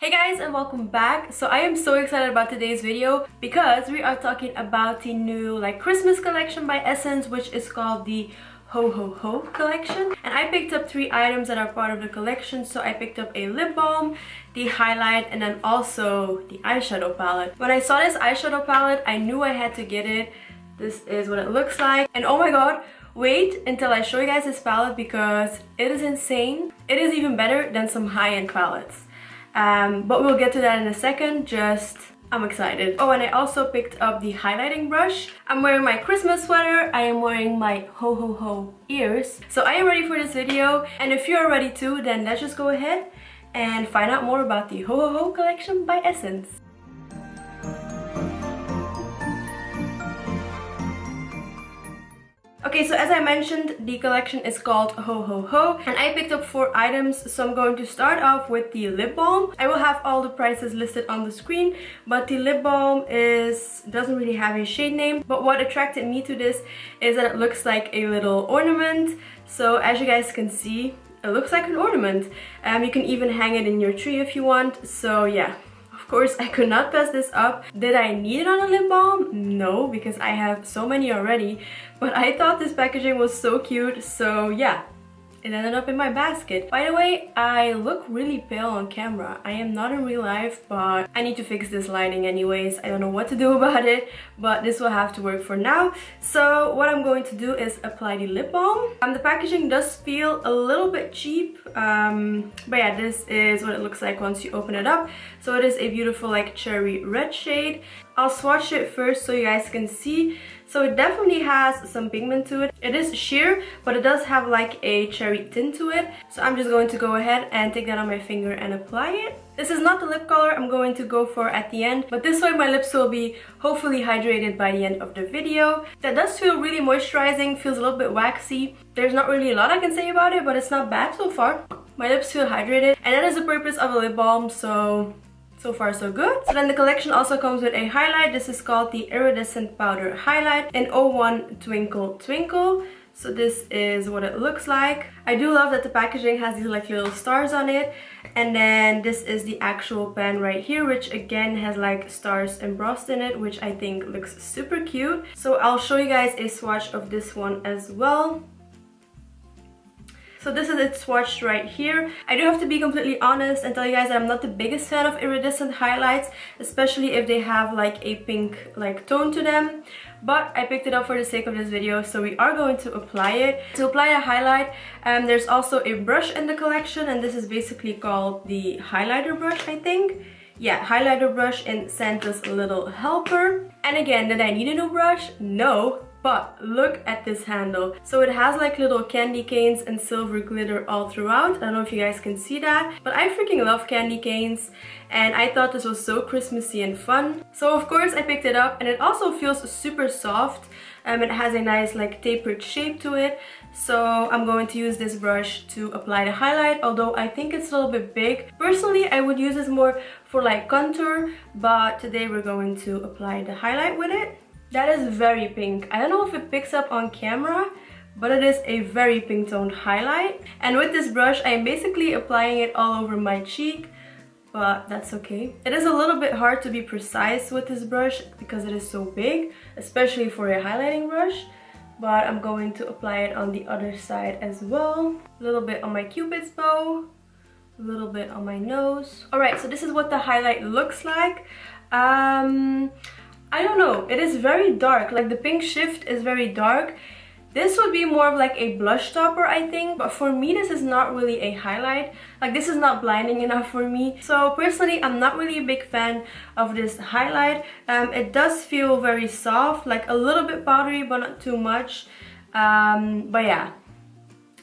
Hey guys, and welcome back. So I am so excited about today's video because we are talking about the new Christmas collection by Essence, which is called the Ho Ho Ho collection. And I picked up 3 items that are part of the collection. So I picked up a lip balm, the highlight, and then also the eyeshadow palette. When I saw this eyeshadow palette, I knew I had to get it. This is what it looks like. And oh my god, wait until I show you guys this palette because it is insane. It is even better than some high-end palettes. But we'll get to that in a second. I'm excited. Oh, and I also picked up the highlighting brush. I'm wearing my Christmas sweater. I am wearing my Ho Ho Ho ears. So I am ready for this video. And if you're ready too, then let's just go ahead and find out more about the Ho Ho Ho collection by Essence. Okay, so as I mentioned, the collection is called Ho Ho Ho, and I picked up 4 items, so I'm going to start off with the lip balm. I will have all the prices listed on the screen, but the lip balm doesn't really have a shade name. But what attracted me to this is that it looks like a little ornament. So as you guys can see, it looks like an ornament. You can even hang it in your tree if you want, so yeah. Of course, I could not pass this up. Did I need it on a lip balm? No, because I have so many already. But I thought this packaging was so cute, so yeah. It ended up in my basket. By the way, I look really pale on camera. I am not in real life, but I need to fix this lighting anyways. I don't know what to do about it, but this will have to work for now. So what I'm going to do is apply the lip balm. The packaging does feel a little bit cheap, but yeah, this is what it looks like once you open it up. So it is a beautiful cherry red shade. I'll swatch it first so you guys can see. So it definitely has some pigment to it. It is sheer, but it does have a cherry tint to it. So I'm just going to go ahead and take that on my finger and apply it. This is not the lip color I'm going to go for at the end, but this way my lips will be hopefully hydrated by the end of the video. That does feel really moisturizing, feels a little bit waxy. There's not really a lot I can say about it, but it's not bad so far. My lips feel hydrated, and that is the purpose of a lip balm, so far so good. So then the collection also comes with a highlight. This is called the Iridescent Powder Highlight in 01 Twinkle Twinkle. So this is what it looks like. I do love that the packaging has these little stars on it. And then this is the actual pen right here, which again has stars embossed in it, which I think looks super cute. So I'll show you guys a swatch of this one as well. So this is it swatched right here. I do have to be completely honest and tell you guys that I'm not the biggest fan of iridescent highlights, especially if they have a pink tone to them. But I picked it up for the sake of this video, so we are going to apply it. To apply a highlight, there's also a brush in the collection, and this is basically called the highlighter brush, I think. Yeah, highlighter brush in Santa's Little Helper. And again, did I need a new brush? No. But look at this handle. So it has little candy canes and silver glitter all throughout. I don't know if you guys can see that, but I freaking love candy canes, and I thought this was so Christmassy and fun. So of course I picked it up, and it also feels super soft. It has a nice tapered shape to it. So I'm going to use this brush to apply the highlight, although I think it's a little bit big. Personally, I would use this more for contour, but today we're going to apply the highlight with it. That is very pink. I don't know if it picks up on camera, but it is a very pink toned highlight. And with this brush, I am basically applying it all over my cheek, but that's okay. It is a little bit hard to be precise with this brush because it is so big, especially for a highlighting brush. But I'm going to apply it on the other side as well. A little bit on my cupid's bow, a little bit on my nose. Alright, so this is what the highlight looks like. I don't know, it is very dark. The pink shift is very dark. This would be more of a blush topper, I think, but for me this is not really a highlight. This is not blinding enough for me. So personally, I'm not really a big fan of this highlight. It does feel very soft, a little bit powdery, but not too much. But yeah,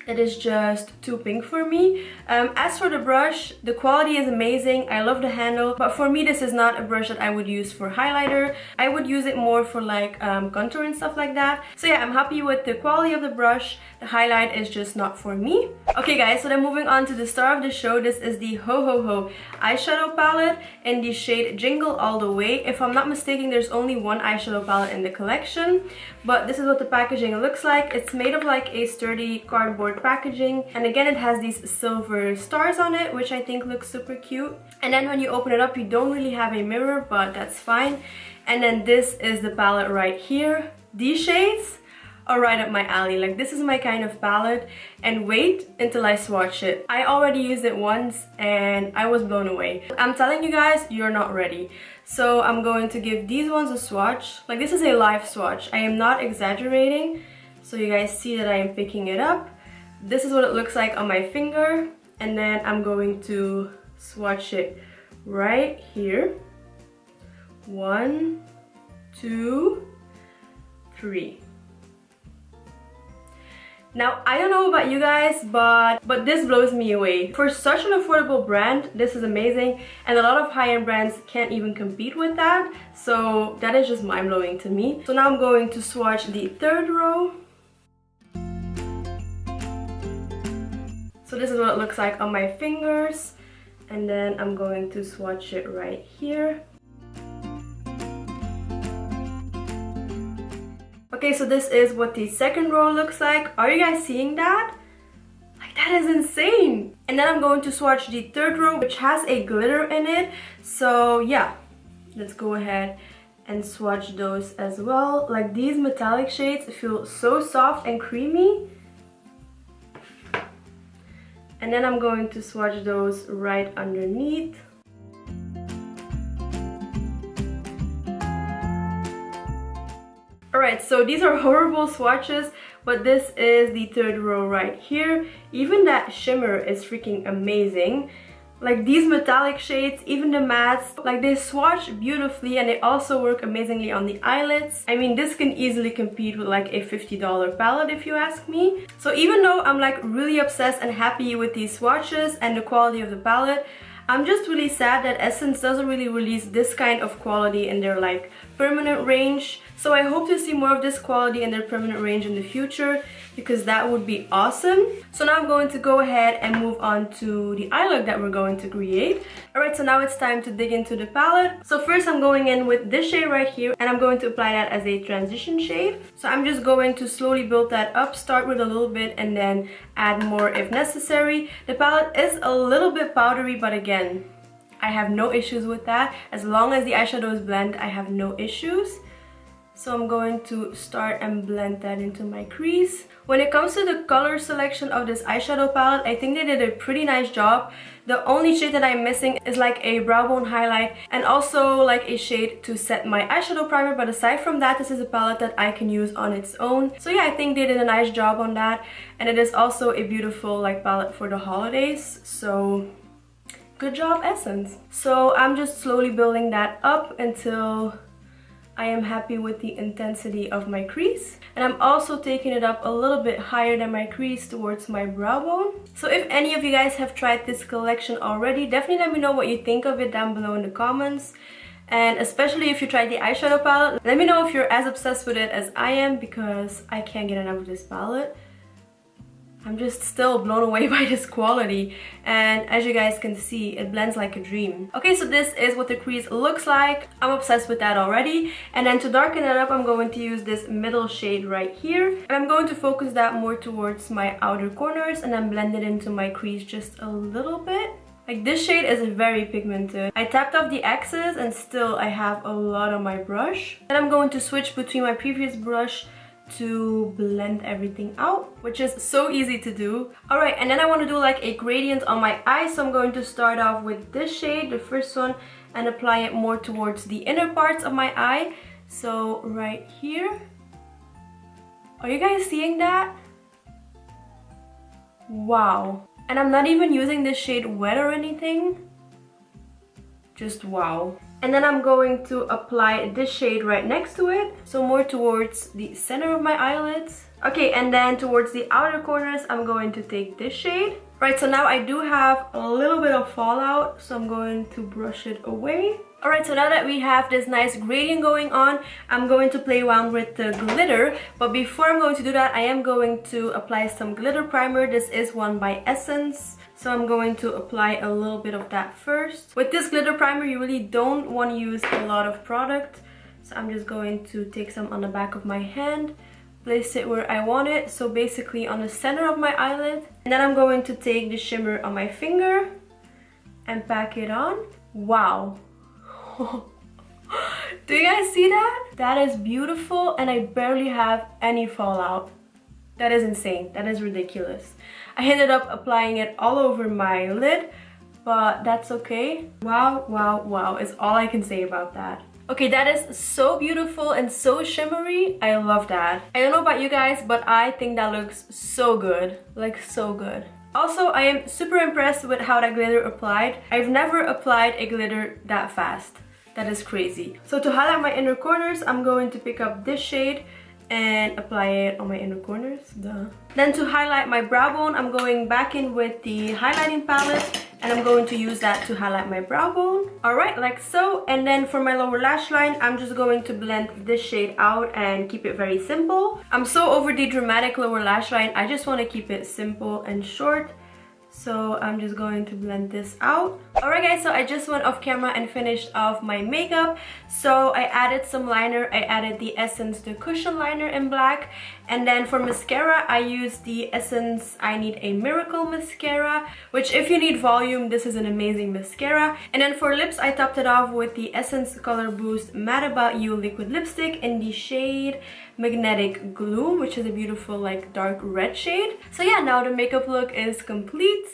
it is just too pink for me. As for the brush, the quality is amazing. I love the handle, but for me this is not a brush that I would use for highlighter. I would use it more for contour and stuff like that. So yeah, I'm happy with the quality of the brush. The highlight is just not for me. Okay guys, so then moving on to the star of the show. This is the Ho Ho Ho eyeshadow palette in the shade Jingle All The Way. If I'm not mistaken, there's only one eyeshadow palette in the collection, but this is what the packaging looks like. It's made of a sturdy cardboard packaging. And again, it has these silver stars on it, which I think looks super cute. And then when you open it up, you don't really have a mirror, but that's fine. And then this is the palette right here. These shades are right up my alley. Like, this is my kind of palette. And wait until I swatch it. I already used it once and I was blown away. I'm telling you guys, you're not ready. So I'm going to give these ones a swatch. Like, this is a live swatch. I am not exaggerating. So you guys see that I am picking it up. This is what it looks like on my finger. And then I'm going to swatch it right here. 1, 2, 3. Now, I don't know about you guys, but this blows me away. For such an affordable brand, this is amazing. And a lot of high-end brands can't even compete with that. So that is just mind-blowing to me. So now I'm going to swatch the third row. So this is what it looks like on my fingers. And then I'm going to swatch it right here. Okay, so this is what the second row looks like. Are you guys seeing that? Like, that is insane. And then I'm going to swatch the third row, which has a glitter in it. So yeah, let's go ahead and swatch those as well. Like, these metallic shades feel so soft and creamy. And then I'm going to swatch those right underneath. Alright, so these are horrible swatches, but this is the third row right here. Even that shimmer is freaking amazing. Like, these metallic shades, even the mattes, like, they swatch beautifully and they also work amazingly on the eyelids. I mean, this can easily compete with like a $50 palette if you ask me. So even though I'm like really obsessed and happy with these swatches and the quality of the palette, I'm just really sad that Essence doesn't really release this kind of quality in their like permanent range. So I hope to see more of this quality in their permanent range in the future, because that would be awesome. So now I'm going to go ahead and move on to the eye look that we're going to create. Alright, so now it's time to dig into the palette. So first I'm going in with this shade right here, and I'm going to apply that as a transition shade. So I'm just going to slowly build that up, start with a little bit and then add more if necessary. The palette is a little bit powdery, but again, I have no issues with that. As long as the eyeshadows blend, I have no issues. So I'm going to start and blend that into my crease. When it comes to the color selection of this eyeshadow palette, I think they did a pretty nice job. The only shade that I'm missing is like a brow bone highlight and also like a shade to set my eyeshadow primer. But aside from that, this is a palette that I can use on its own. So yeah, I think they did a nice job on that. And it is also a beautiful like palette for the holidays. So good job, Essence. So I'm just slowly building that up until I am happy with the intensity of my crease. And I'm also taking it up a little bit higher than my crease towards my brow bone. So if any of you guys have tried this collection already, definitely let me know what you think of it down below in the comments. And especially if you tried the eyeshadow palette, let me know if you're as obsessed with it as I am, because I can't get enough of this palette. I'm just still blown away by this quality, and as you guys can see, it blends like a dream. Okay, so this is what the crease looks like. I'm obsessed with that already. And then to darken it up, I'm going to use this middle shade right here. And I'm going to focus that more towards my outer corners and then blend it into my crease just a little bit. Like, this shade is very pigmented. I tapped off the excess and still I have a lot on my brush. And I'm going to switch between my previous brush to blend everything out, which is so easy to do. Alright, and then I want to do like a gradient on my eyes, so I'm going to start off with this shade, the first one, and apply it more towards the inner parts of my eye. So right here. Are you guys seeing that? Wow. And I'm not even using this shade wet or anything. Just wow. And then I'm going to apply this shade right next to it, so more towards the center of my eyelids. Okay, and then towards the outer corners, I'm going to take this shade. Right, so now I do have a little bit of fallout, so I'm going to brush it away. Alright, so now that we have this nice gradient going on, I'm going to play around with the glitter. But before I'm going to do that, I am going to apply some glitter primer. This is one by Essence. So I'm going to apply a little bit of that first. With this glitter primer, you really don't want to use a lot of product. So I'm just going to take some on the back of my hand, place it where I want it, so basically on the center of my eyelid. And then I'm going to take the shimmer on my finger and pack it on. Wow. Do you guys see that? That is beautiful, and I barely have any fallout. That is insane. That is ridiculous. I ended up applying it all over my lid, but that's okay. Wow, wow, wow is all I can say about that. Okay, that is so beautiful and so shimmery. I love that. I don't know about you guys, but I think that looks so good. Like, so good. Also, I am super impressed with how that glitter applied. I've never applied a glitter that fast. That is crazy. So to highlight my inner corners, I'm going to pick up this shade and apply it on my inner corners. Duh. Then to highlight my brow bone, I'm going back in with the highlighting palette, and I'm going to use that to highlight my brow bone. Alright, like so. And then for my lower lash line, I'm just going to blend this shade out and keep it very simple. I'm so over the dramatic lower lash line, I just want to keep it simple and short. So I'm just going to blend this out. Alright guys, so I just went off camera and finished off my makeup. So I added some liner. I added the Essence the Cushion Liner in black. And then for mascara, I used the Essence I Need a Miracle mascara, which if you need volume, this is an amazing mascara. And then for lips, I topped it off with the Essence Color Boost Mad About You liquid lipstick in the shade Magnetic Gloom, which is a beautiful like dark red shade. So yeah, now the makeup look is complete.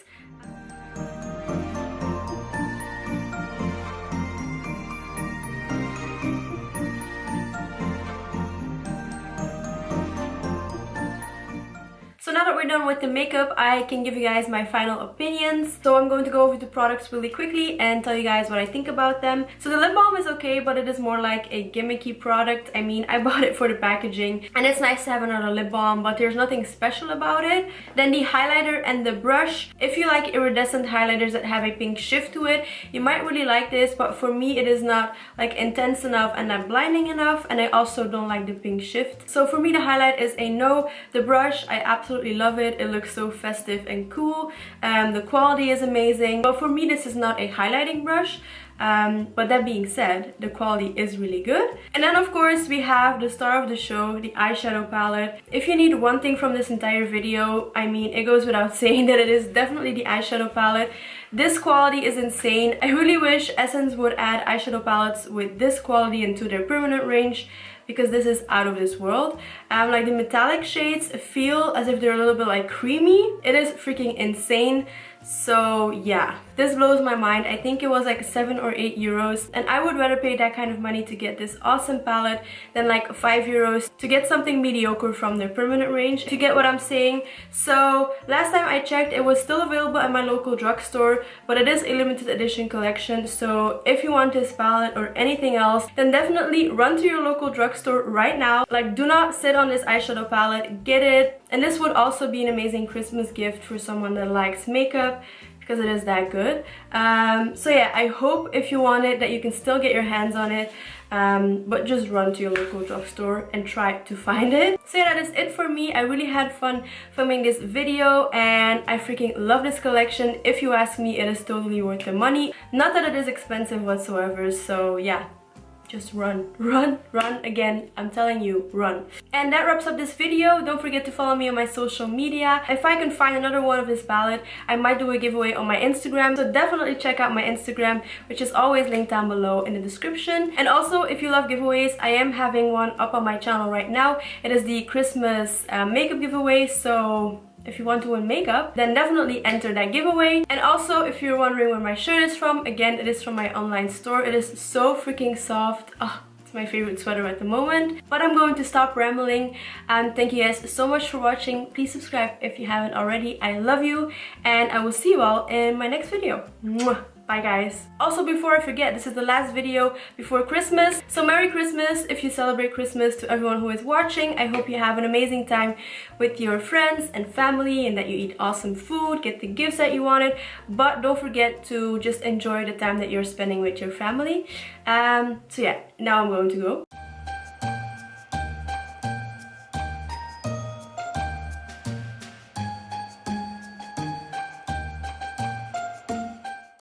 So now that we're done with the makeup, I can give you guys my final opinions. So I'm going to go over the products really quickly and tell you guys what I think about them. So the lip balm is okay, but it is more like a gimmicky product. I mean, I bought it for the packaging and it's nice to have another lip balm, but there's nothing special about it. Then the highlighter and the brush. If you like iridescent highlighters that have a pink shift to it, you might really like this, but for me it is not like intense enough and not blinding enough, and I also don't like the pink shift. So for me the highlight is a no. The brush, I absolutely love it. It looks so festive and cool. The quality is amazing, but for me this is not a highlighting brush. But that being said, the quality is really good. And then of course we have the star of the show, the eyeshadow palette. If you need one thing from this entire video, I mean, it goes without saying that it is definitely the eyeshadow palette. This quality is insane. I really wish Essence would add eyeshadow palettes with this quality into their permanent range, because this is out of this world. Like the metallic shades feel as if they're a little bit like creamy. It is freaking insane. So yeah, this blows my mind. I think it was like 7 or 8 euros, and I would rather pay that kind of money to get this awesome palette than like 5 euros to get something mediocre from their permanent range, if you get what I'm saying. So last time I checked, it was still available at my local drugstore, but it is a limited edition collection. So if you want this palette or anything else, then definitely run to your local drugstore right now. Like, do not sit on this eyeshadow palette, get it. And this would also be an amazing Christmas gift for someone that likes makeup, because it is that good. So yeah, I hope if you want it that you can still get your hands on it, but just run to your local drugstore and try to find it. So yeah, that is it for me. I really had fun filming this video and I freaking love this collection. If you ask me, it is totally worth the money. Not that it is expensive whatsoever, so yeah. Just run, run, run again. I'm telling you, run. And that wraps up this video. Don't forget to follow me on my social media. If I can find another one of this palette, I might do a giveaway on my Instagram. So definitely check out my Instagram, which is always linked down below in the description. And also, if you love giveaways, I am having one up on my channel right now. It is the Christmas makeup giveaway. So if you want to win makeup, then definitely enter that giveaway. And also, if you're wondering where my shirt is from, again, it is from my online store. It is so freaking soft. Oh, it's my favorite sweater at the moment. But I'm going to stop rambling. Thank you guys so much for watching. Please subscribe if you haven't already. I love you, and I will see you all in my next video. Mwah. Bye guys. Also, before I forget, this is the last video before Christmas. So Merry Christmas if you celebrate Christmas, to everyone who is watching. I hope you have an amazing time with your friends and family, and that you eat awesome food, get the gifts that you wanted. But don't forget to just enjoy the time that you're spending with your family. So yeah, now I'm going to go.